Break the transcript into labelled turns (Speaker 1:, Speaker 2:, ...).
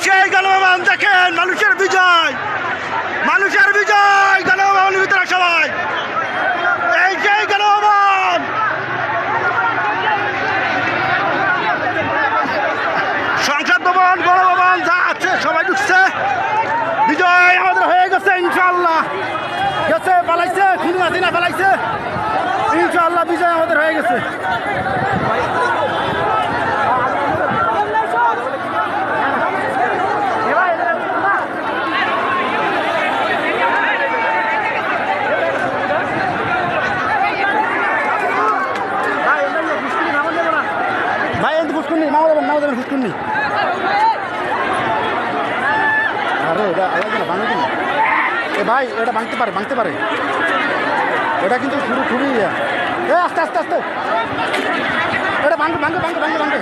Speaker 1: সেই গণভবন দেখেন, মানুষের বিজয়, মানুষের বিজয়। গণভবনের ভিতরে সবাই, এই সেই গণভবন। সংসদ ভবন, গণভবন যা আছে সবাই ঢুকছে। বিজয় আমাদের হয়ে গেছে ইনশাআল্লাহ। গেছে, পালাইছে, খুনি হাসিনা পালাইছে। ইনশাআল্লাহ বিজয় আমাদের হয়ে গেছে। ভাই এত ফুসকুনি নাও দেবেন ফুসকুনি। আরে এটা আলাদা না, ভাঙে কিনা এ ভাই, এটা ভাঙতে পারে এটা কিন্তু শুরু খুবই আস্তে আস্তে এটা ভাঙবে